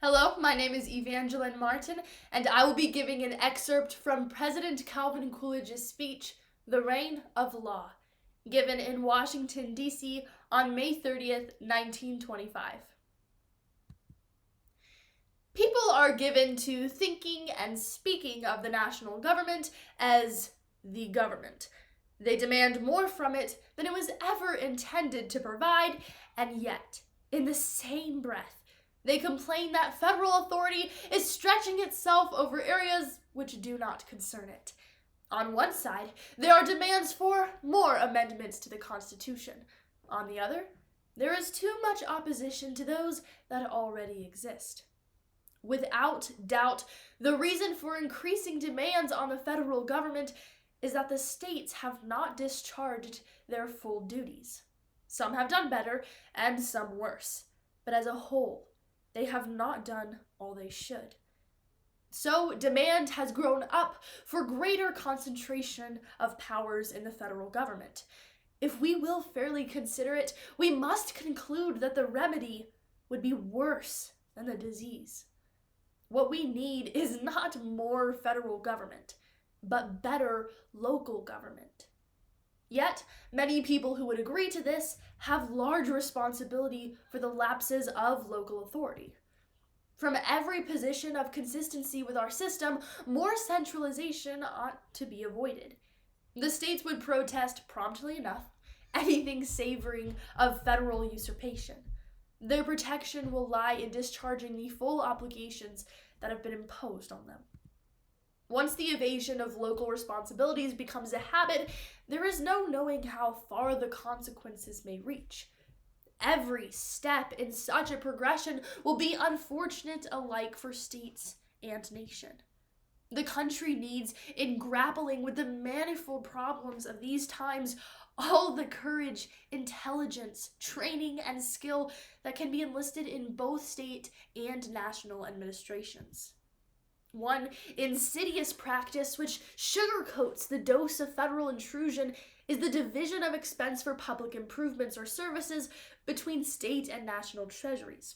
Hello, my name is Evangeline Martin, and I will be giving an excerpt from President Calvin Coolidge's speech, The Reign of Law, given in Washington, D.C. on May 30th, 1925. People are given to thinking and speaking of the national government as the government. They demand more from it than it was ever intended to provide, and yet, in the same breath, they complain that federal authority is stretching itself over areas which do not concern it. On one side, there are demands for more amendments to the Constitution. On the other, there is too much opposition to those that already exist. Without doubt, the reason for increasing demands on the federal government is that the states have not discharged their full duties. Some have done better, and some worse, but as a whole, they have not done all they should. So demand has grown up for greater concentration of powers in the federal government. If we will fairly consider it, we must conclude that the remedy would be worse than the disease. What we need is not more federal government, but better local government. Yet, many people who would agree to this have large responsibility for the lapses of local authority. From every position of consistency with our system, more centralization ought to be avoided. The states would protest promptly enough anything savoring of federal usurpation. Their protection will lie in discharging the full obligations that have been imposed on them. Once the evasion of local responsibilities becomes a habit, there is no knowing how far the consequences may reach. Every step in such a progression will be unfortunate alike for states and nation. The country needs, in grappling with the manifold problems of these times, all the courage, intelligence, training, and skill that can be enlisted in both state and national administrations. One insidious practice which sugarcoats the dose of federal intrusion is the division of expense for public improvements or services between state and national treasuries.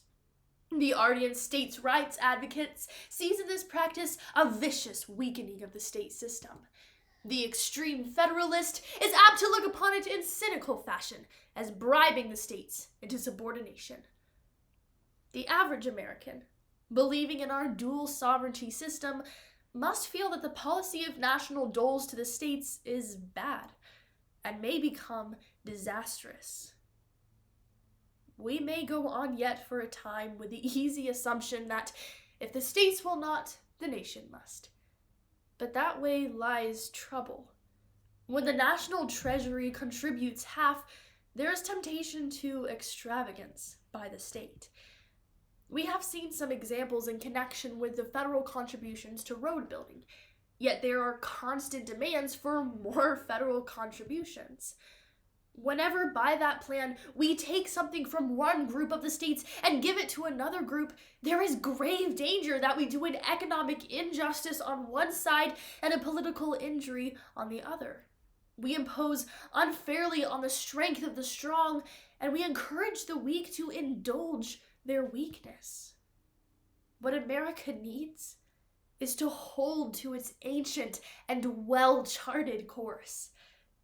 The ardent states' rights advocates sees in this practice a vicious weakening of the state system. The extreme federalist is apt to look upon it in cynical fashion as bribing the states into subordination. The average American, believing in our dual sovereignty system, must feel that the policy of national doles to the states is bad and may become disastrous. We may go on yet for a time with the easy assumption that if the states will not, the nation must. But that way lies trouble. When the national treasury contributes half, there is temptation to extravagance by the state. We have seen some examples in connection with the federal contributions to road building, yet there are constant demands for more federal contributions. Whenever by that plan we take something from one group of the states and give it to another group, there is grave danger that we do an economic injustice on one side and a political injury on the other. We impose unfairly on the strength of the strong, and we encourage the weak to indulge their weakness. What America needs is to hold to its ancient and well-charted course.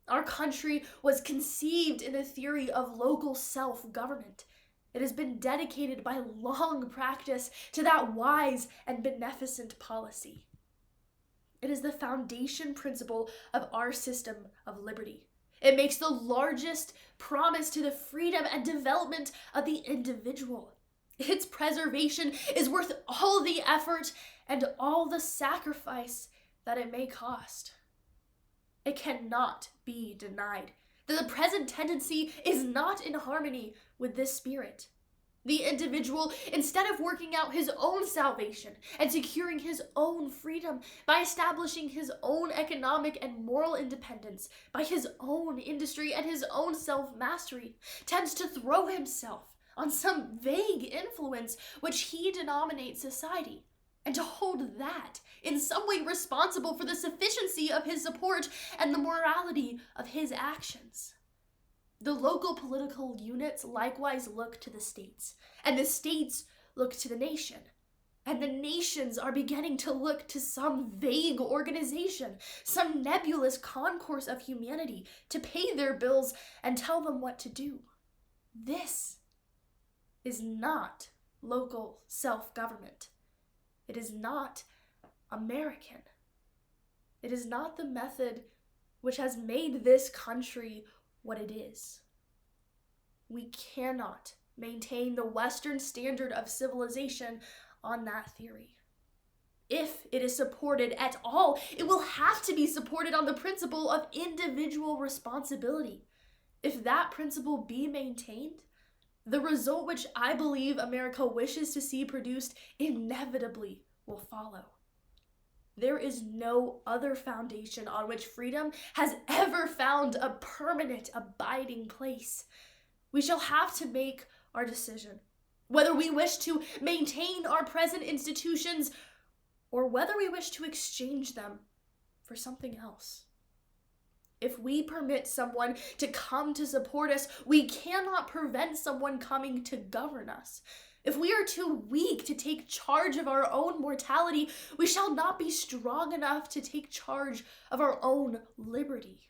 Our country was conceived in the theory of local self-government. It has been dedicated by long practice to that wise and beneficent policy. It is the foundation principle of our system of liberty. It makes the largest promise to the freedom and development of the individual. Its preservation is worth all the effort and all the sacrifice that it may cost. It cannot be denied that the present tendency is not in harmony with this spirit. The individual, instead of working out his own salvation and securing his own freedom by establishing his own economic and moral independence by his own industry and his own self-mastery, tends to throw himself on some vague influence which he denominates society, and to hold that in some way responsible for the sufficiency of his support and the morality of his actions. The local political units likewise look to the states, and the states look to the nation. And the nations are beginning to look to some vague organization, some nebulous concourse of humanity to pay their bills and tell them what to do. This is not local self-government. It is not American. It is not the method which has made this country what it is. We cannot maintain the Western standard of civilization on that theory. If it is supported at all, it will have to be supported on the principle of individual responsibility. If that principle be maintained, the result which I believe America wishes to see produced inevitably will follow. There is no other foundation on which freedom has ever found a permanent abiding place. We shall have to make our decision, whether we wish to maintain our present institutions or whether we wish to exchange them for something else. If we permit someone to come to support us, we cannot prevent someone coming to govern us. If we are too weak to take charge of our own mortality, we shall not be strong enough to take charge of our own liberty.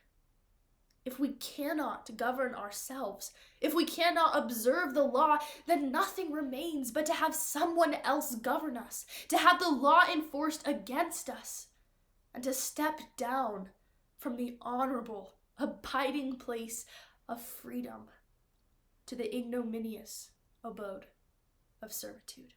If we cannot govern ourselves, if we cannot observe the law, then nothing remains but to have someone else govern us, to have the law enforced against us, and to step down from the honorable, abiding place of freedom to the ignominious abode of servitude.